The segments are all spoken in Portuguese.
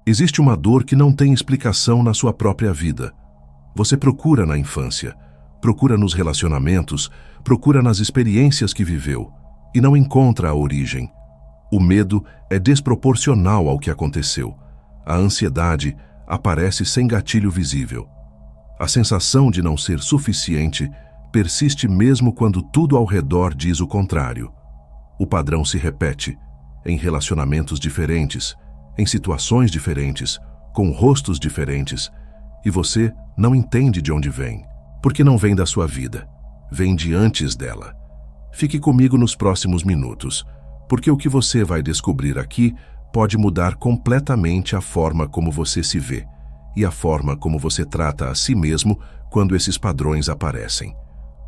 Existe uma dor que não tem explicação na sua própria vida. Você procura na infância, procura nos relacionamentos, procura nas experiências que viveu e não encontra a origem. O medo é desproporcional ao que aconteceu. A ansiedade aparece sem gatilho visível. A sensação de não ser suficiente persiste mesmo quando tudo ao redor diz o contrário. O padrão se repete em relacionamentos diferentes, em situações diferentes, com rostos diferentes, e você não entende de onde vem, porque não vem da sua vida, vem de antes dela. Fique comigo nos próximos minutos, porque o que você vai descobrir aqui pode mudar completamente a forma como você se vê e a forma como você trata a si mesmo quando esses padrões aparecem.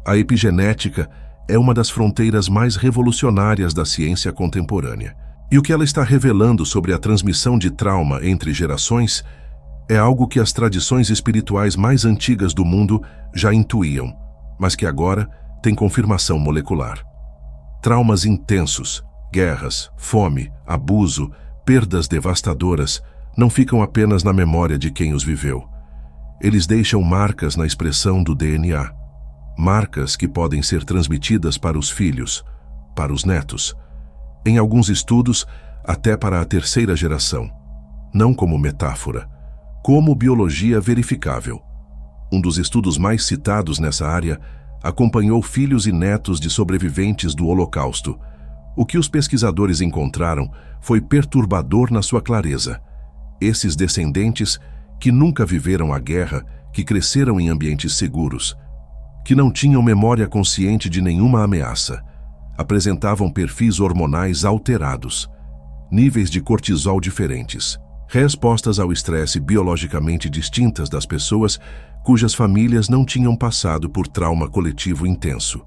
A epigenética é uma das fronteiras mais revolucionárias da ciência contemporânea. E o que ela está revelando sobre a transmissão de trauma entre gerações é algo que as tradições espirituais mais antigas do mundo já intuíam, mas que agora tem confirmação molecular. Traumas intensos, guerras, fome, abuso, perdas devastadoras não ficam apenas na memória de quem os viveu. Eles deixam marcas na expressão do DNA. Marcas que podem ser transmitidas para os filhos, para os netos. Em alguns estudos, até para a terceira geração. Não como metáfora, como biologia verificável. Um dos estudos mais citados nessa área acompanhou filhos e netos de sobreviventes do Holocausto. O que os pesquisadores encontraram foi perturbador na sua clareza. Esses descendentes, que nunca viveram a guerra, que cresceram em ambientes seguros, que não tinham memória consciente de nenhuma ameaça, apresentavam perfis hormonais alterados, níveis de cortisol diferentes, respostas ao estresse biologicamente distintas das pessoas cujas famílias não tinham passado por trauma coletivo intenso.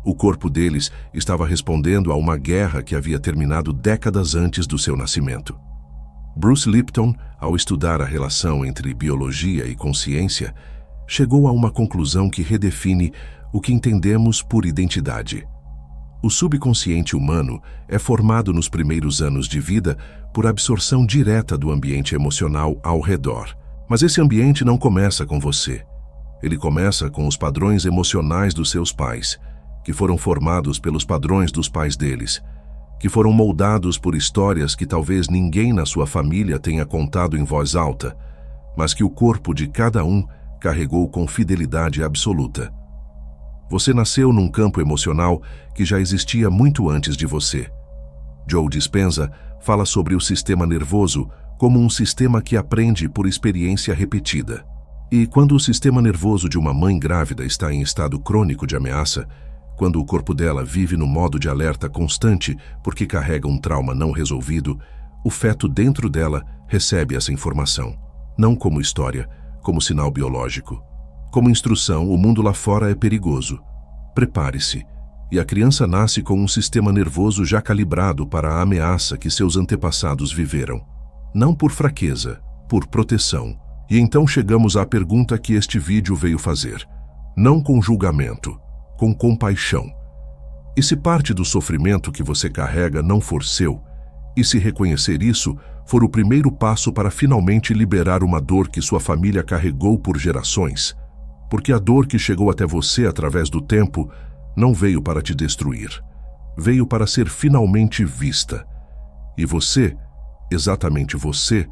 O corpo deles estava respondendo a uma guerra que havia terminado décadas antes do seu nascimento. Bruce Lipton, ao estudar a relação entre biologia e consciência, chegou a uma conclusão que redefine o que entendemos por identidade. O subconsciente humano é formado nos primeiros anos de vida por absorção direta do ambiente emocional ao redor. Mas esse ambiente não começa com você. Ele começa com os padrões emocionais dos seus pais, que foram formados pelos padrões dos pais deles, que foram moldados por histórias que talvez ninguém na sua família tenha contado em voz alta, mas que o corpo de cada um carregou com fidelidade absoluta. Você nasceu num campo emocional que já existia muito antes de você. Joe Dispenza fala sobre o sistema nervoso como um sistema que aprende por experiência repetida. E quando o sistema nervoso de uma mãe grávida está em estado crônico de ameaça, quando o corpo dela vive no modo de alerta constante porque carrega um trauma não resolvido, o feto dentro dela recebe essa informação, não como história, como sinal biológico. Como instrução, o mundo lá fora é perigoso. Prepare-se. E a criança nasce com um sistema nervoso já calibrado para a ameaça que seus antepassados viveram. Não por fraqueza, por proteção. E então chegamos à pergunta que este vídeo veio fazer. Não com julgamento, com compaixão. E se parte do sofrimento que você carrega não for seu, e se reconhecer isso for o primeiro passo para finalmente liberar uma dor que sua família carregou por gerações, porque a dor que chegou até você através do tempo não veio para te destruir, veio para ser finalmente vista. E você, exatamente você,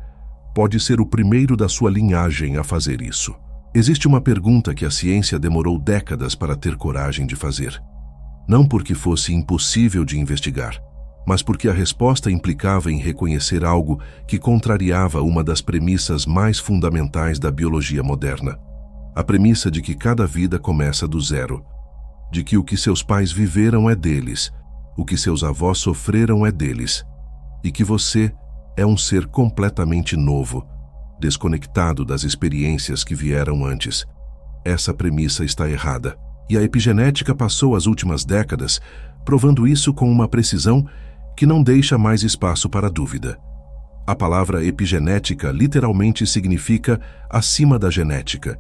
pode ser o primeiro da sua linhagem a fazer isso. Existe uma pergunta que a ciência demorou décadas para ter coragem de fazer. Não porque fosse impossível de investigar, mas porque a resposta implicava em reconhecer algo que contrariava uma das premissas mais fundamentais da biologia moderna. A premissa de que cada vida começa do zero, de que o que seus pais viveram é deles, o que seus avós sofreram é deles, e que você é um ser completamente novo, desconectado das experiências que vieram antes. Essa premissa está errada, e a epigenética passou as últimas décadas provando isso com uma precisão que não deixa mais espaço para dúvida. A palavra epigenética literalmente significa acima da genética.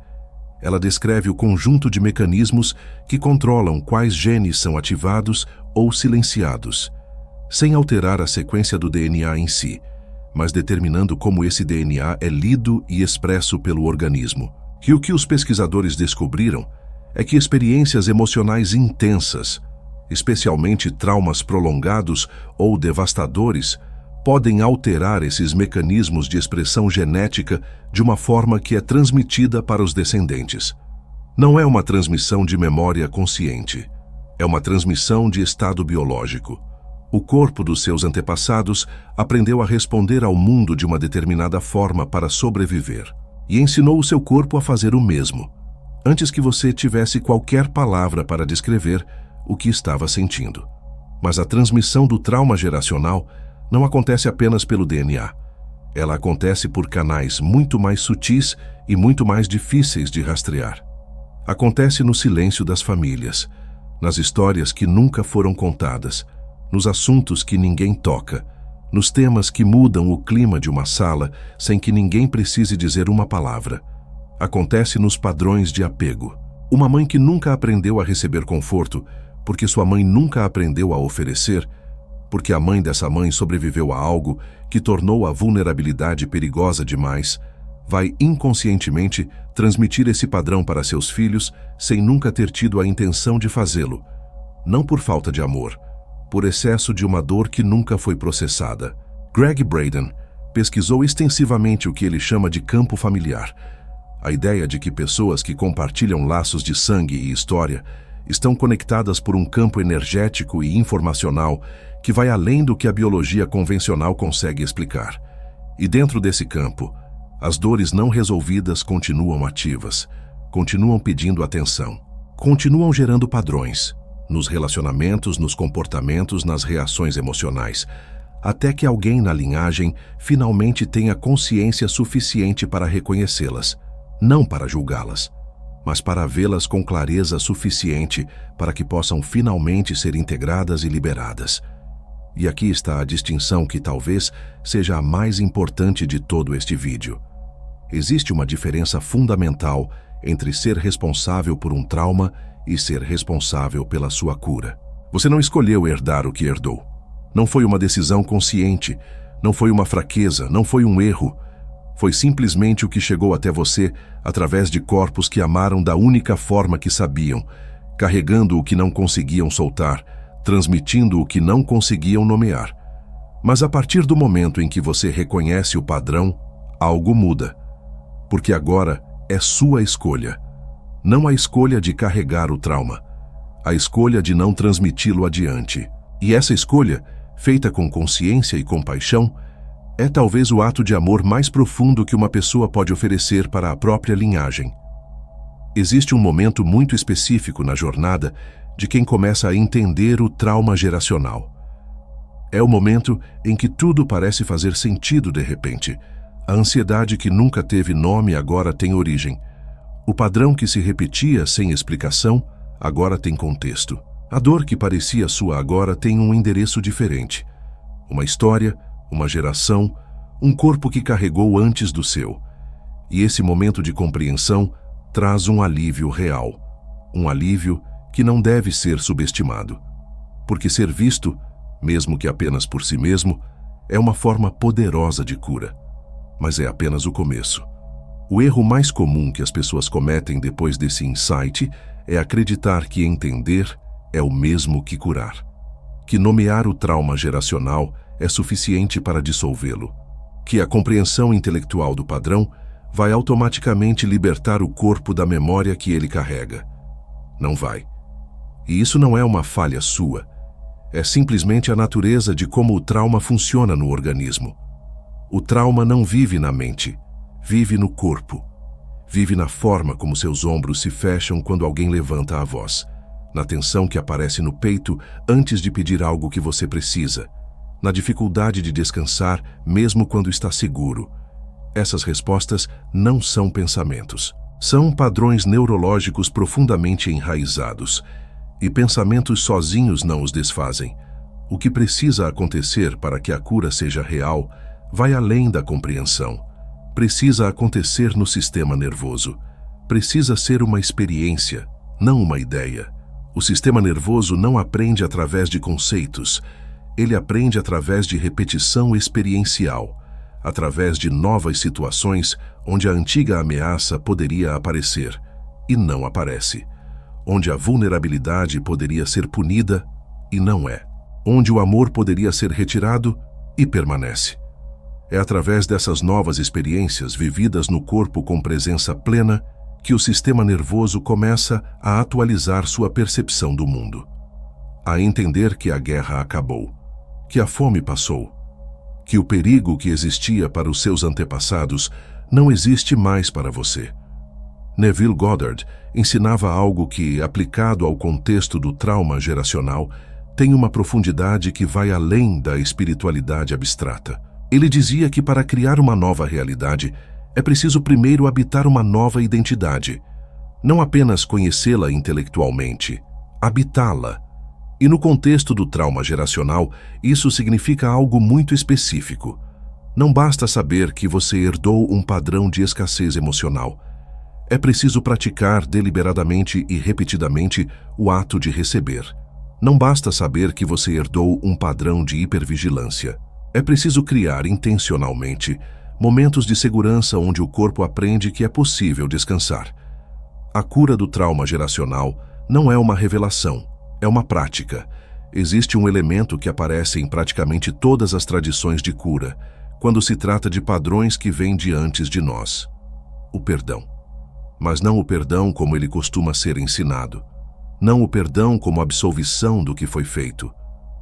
Ela descreve o conjunto de mecanismos que controlam quais genes são ativados ou silenciados, sem alterar a sequência do DNA em si, mas determinando como esse DNA é lido e expresso pelo organismo. E o que os pesquisadores descobriram é que experiências emocionais intensas, especialmente traumas prolongados ou devastadores, podem alterar esses mecanismos de expressão genética de uma forma que é transmitida para os descendentes. Não é uma transmissão de memória consciente, é uma transmissão de estado biológico. O corpo dos seus antepassados aprendeu a responder ao mundo de uma determinada forma para sobreviver, e ensinou o seu corpo a fazer o mesmo, antes que você tivesse qualquer palavra para descrever o que estava sentindo. Mas a transmissão do trauma geracional não acontece apenas pelo DNA. Ela acontece por canais muito mais sutis e muito mais difíceis de rastrear. Acontece no silêncio das famílias, nas histórias que nunca foram contadas, nos assuntos que ninguém toca, nos temas que mudam o clima de uma sala sem que ninguém precise dizer uma palavra. Acontece nos padrões de apego. Uma mãe que nunca aprendeu a receber conforto, porque sua mãe nunca aprendeu a oferecer, porque a mãe dessa mãe sobreviveu a algo que tornou a vulnerabilidade perigosa demais, vai inconscientemente transmitir esse padrão para seus filhos sem nunca ter tido a intenção de fazê-lo. Não por falta de amor, por excesso de uma dor que nunca foi processada. Gregg Braden pesquisou extensivamente o que ele chama de campo familiar. A ideia de que pessoas que compartilham laços de sangue e história estão conectadas por um campo energético e informacional que vai além do que a biologia convencional consegue explicar. E dentro desse campo, as dores não resolvidas continuam ativas, continuam pedindo atenção, continuam gerando padrões, nos relacionamentos, nos comportamentos, nas reações emocionais, até que alguém na linhagem finalmente tenha consciência suficiente para reconhecê-las, não para julgá-las, mas para vê-las com clareza suficiente para que possam finalmente ser integradas e liberadas. E aqui está a distinção que talvez seja a mais importante de todo este vídeo. Existe uma diferença fundamental entre ser responsável por um trauma e ser responsável pela sua cura. Você não escolheu herdar o que herdou. Não foi uma decisão consciente, não foi uma fraqueza, não foi um erro. Foi simplesmente o que chegou até você através de corpos que amaram da única forma que sabiam, carregando o que não conseguiam soltar, transmitindo o que não conseguiam nomear. Mas a partir do momento em que você reconhece o padrão, algo muda. Porque agora é sua escolha. Não a escolha de carregar o trauma, a escolha de não transmiti-lo adiante. E essa escolha, feita com consciência e compaixão, é talvez o ato de amor mais profundo que uma pessoa pode oferecer para a própria linhagem. Existe um momento muito específico na jornada de quem começa a entender o trauma geracional. É o momento em que tudo parece fazer sentido de repente. A ansiedade que nunca teve nome agora tem origem. O padrão que se repetia sem explicação agora tem contexto. A dor que parecia sua agora tem um endereço diferente. Uma história, uma geração, um corpo que carregou antes do seu. E esse momento de compreensão traz um alívio real. Um alívio que não deve ser subestimado. Porque ser visto, mesmo que apenas por si mesmo, é uma forma poderosa de cura. Mas é apenas o começo. O erro mais comum que as pessoas cometem depois desse insight é acreditar que entender é o mesmo que curar. Que nomear o trauma geracional é suficiente para dissolvê-lo. Que a compreensão intelectual do padrão vai automaticamente libertar o corpo da memória que ele carrega. Não vai. E isso não é uma falha sua. É simplesmente a natureza de como o trauma funciona no organismo. O trauma não vive na mente, vive no corpo. Vive na forma como seus ombros se fecham quando alguém levanta a voz, na tensão que aparece no peito antes de pedir algo que você precisa, na dificuldade de descansar mesmo quando está seguro. Essas respostas não são pensamentos. São padrões neurológicos profundamente enraizados, e pensamentos sozinhos não os desfazem. O que precisa acontecer para que a cura seja real vai além da compreensão. Precisa acontecer no sistema nervoso. Precisa ser uma experiência, não uma ideia. O sistema nervoso não aprende através de conceitos. Ele aprende através de repetição experiencial. através de novas situações onde a antiga ameaça poderia aparecer e não aparece, onde a vulnerabilidade poderia ser punida e não é, onde o amor poderia ser retirado e permanece. É através dessas novas experiências vividas no corpo com presença plena que o sistema nervoso começa a atualizar sua percepção do mundo, a entender que a guerra acabou, que a fome passou, que o perigo que existia para os seus antepassados não existe mais para você. Neville Goddard ensinava algo que, aplicado ao contexto do trauma geracional, tem uma profundidade que vai além da espiritualidade abstrata. Ele dizia que para criar uma nova realidade, é preciso primeiro habitar uma nova identidade. Não apenas conhecê-la intelectualmente, habitá-la. E no contexto do trauma geracional, isso significa algo muito específico. Não basta saber que você herdou um padrão de escassez emocional. É preciso praticar deliberadamente e repetidamente o ato de receber. Não basta saber que você herdou um padrão de hipervigilância. É preciso criar intencionalmente momentos de segurança onde o corpo aprende que é possível descansar. A cura do trauma geracional não é uma revelação, é uma prática. Existe um elemento que aparece em praticamente todas as tradições de cura, quando se trata de padrões que vêm de antes de nós: o perdão. Mas não o perdão como ele costuma ser ensinado. Não o perdão como absolvição do que foi feito.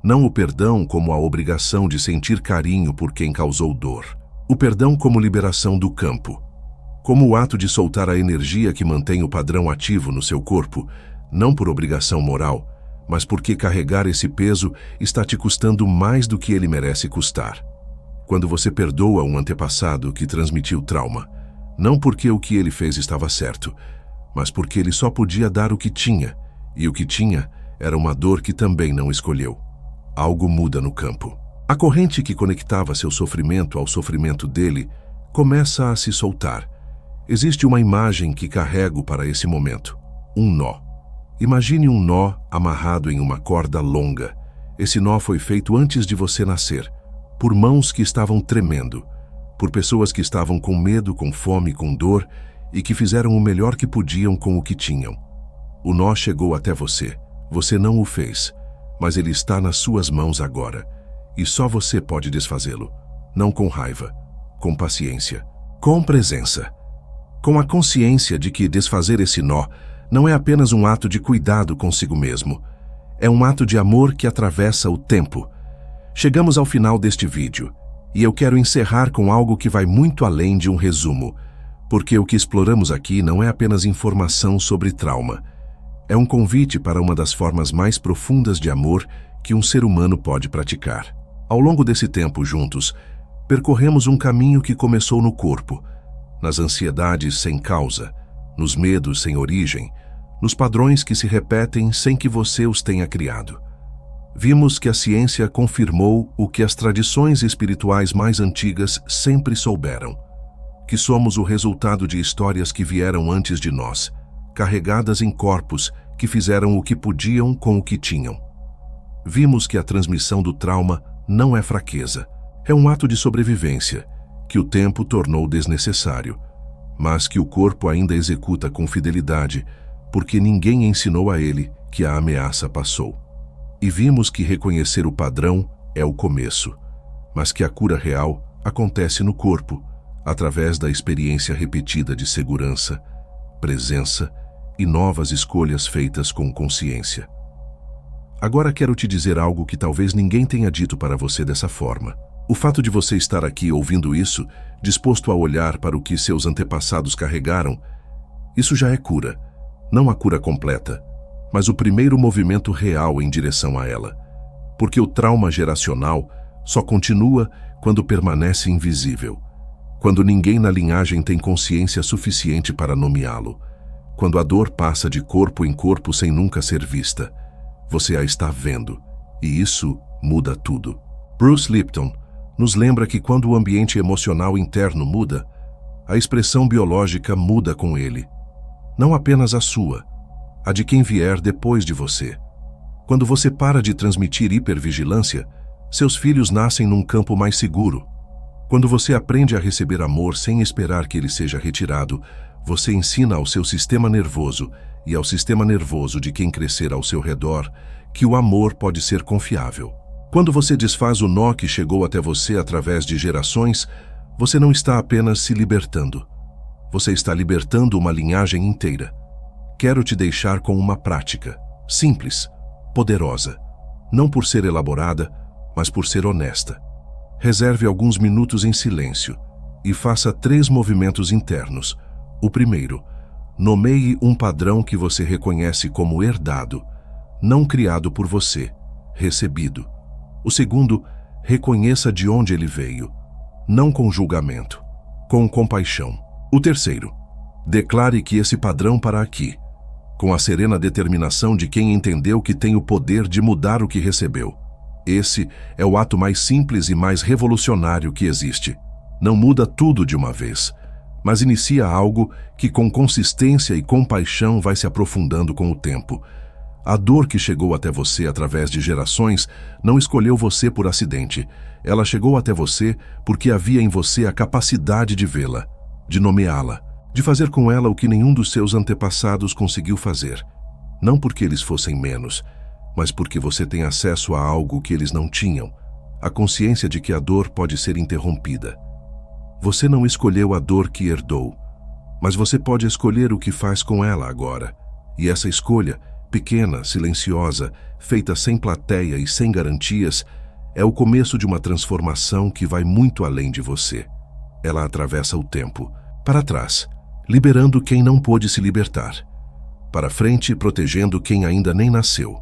Não o perdão como a obrigação de sentir carinho por quem causou dor. O perdão como liberação do campo. Como o ato de soltar a energia que mantém o padrão ativo no seu corpo, não por obrigação moral, mas porque carregar esse peso está te custando mais do que ele merece custar. Quando você perdoa um antepassado que transmitiu trauma, não porque o que ele fez estava certo, mas porque ele só podia dar o que tinha, e o que tinha era uma dor que também não escolheu. Algo muda no campo. A corrente que conectava seu sofrimento ao sofrimento dele começa a se soltar. Existe uma imagem que carrego para esse momento: um nó. Imagine um nó amarrado em uma corda longa. Esse nó foi feito antes de você nascer, por mãos que estavam tremendo, por pessoas que estavam com medo, com fome, com dor e que fizeram o melhor que podiam com o que tinham. O nó chegou até você. Você não o fez, mas ele está nas suas mãos agora. E só você pode desfazê-lo. Não com raiva, com paciência, com presença. Com a consciência de que desfazer esse nó não é apenas um ato de cuidado consigo mesmo. É um ato de amor que atravessa o tempo. Chegamos ao final deste vídeo, e eu quero encerrar com algo que vai muito além de um resumo, porque o que exploramos aqui não é apenas informação sobre trauma. É um convite para uma das formas mais profundas de amor que um ser humano pode praticar. Ao longo desse tempo juntos, percorremos um caminho que começou no corpo, nas ansiedades sem causa, nos medos sem origem, nos padrões que se repetem sem que você os tenha criado. Vimos que a ciência confirmou o que as tradições espirituais mais antigas sempre souberam, que somos o resultado de histórias que vieram antes de nós, carregadas em corpos que fizeram o que podiam com o que tinham. Vimos que a transmissão do trauma não é fraqueza, é um ato de sobrevivência, que o tempo tornou desnecessário, mas que o corpo ainda executa com fidelidade, porque ninguém ensinou a ele que a ameaça passou. E vimos que reconhecer o padrão é o começo, mas que a cura real acontece no corpo, através da experiência repetida de segurança, presença e novas escolhas feitas com consciência. Agora quero te dizer algo que talvez ninguém tenha dito para você dessa forma. O fato de você estar aqui ouvindo isso, disposto a olhar para o que seus antepassados carregaram, isso já é cura. Não a cura completa, mas o primeiro movimento real em direção a ela. Porque o trauma geracional só continua quando permanece invisível, quando ninguém na linhagem tem consciência suficiente para nomeá-lo, quando a dor passa de corpo em corpo sem nunca ser vista. Você a está vendo, e isso muda tudo. Bruce Lipton nos lembra que quando o ambiente emocional interno muda, a expressão biológica muda com ele. Não apenas a sua, a de quem vier depois de você. Quando você para de transmitir hipervigilância, seus filhos nascem num campo mais seguro. Quando você aprende a receber amor sem esperar que ele seja retirado, você ensina ao seu sistema nervoso e ao sistema nervoso de quem crescer ao seu redor que o amor pode ser confiável. Quando você desfaz o nó que chegou até você através de gerações, você não está apenas se libertando. Você está libertando uma linhagem inteira. Quero te deixar com uma prática, simples, poderosa, não por ser elaborada, mas por ser honesta. Reserve alguns minutos em silêncio e faça 3 movimentos internos. O primeiro, nomeie um padrão que você reconhece como herdado, não criado por você, recebido. O segundo, reconheça de onde ele veio, não com julgamento, com compaixão. O terceiro, declare que esse padrão para aqui, com a serena determinação de quem entendeu que tem o poder de mudar o que recebeu. Esse é o ato mais simples e mais revolucionário que existe. Não muda tudo de uma vez, mas inicia algo que com consistência e compaixão vai se aprofundando com o tempo. A dor que chegou até você através de gerações não escolheu você por acidente. Ela chegou até você porque havia em você a capacidade de vê-la, de nomeá-la, de fazer com ela o que nenhum dos seus antepassados conseguiu fazer. Não porque eles fossem menos, mas porque você tem acesso a algo que eles não tinham, a consciência de que a dor pode ser interrompida. Você não escolheu a dor que herdou, mas você pode escolher o que faz com ela agora. E essa escolha, pequena, silenciosa, feita sem plateia e sem garantias, é o começo de uma transformação que vai muito além de você. Ela atravessa o tempo, para trás, liberando quem não pôde se libertar, para frente, protegendo quem ainda nem nasceu.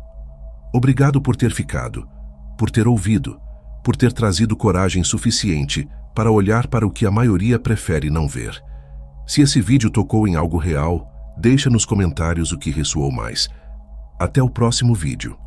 Obrigado por ter ficado, por ter ouvido, por ter trazido coragem suficiente para olhar para o que a maioria prefere não ver. Se esse vídeo tocou em algo real, deixa nos comentários o que ressoou mais. Até o próximo vídeo.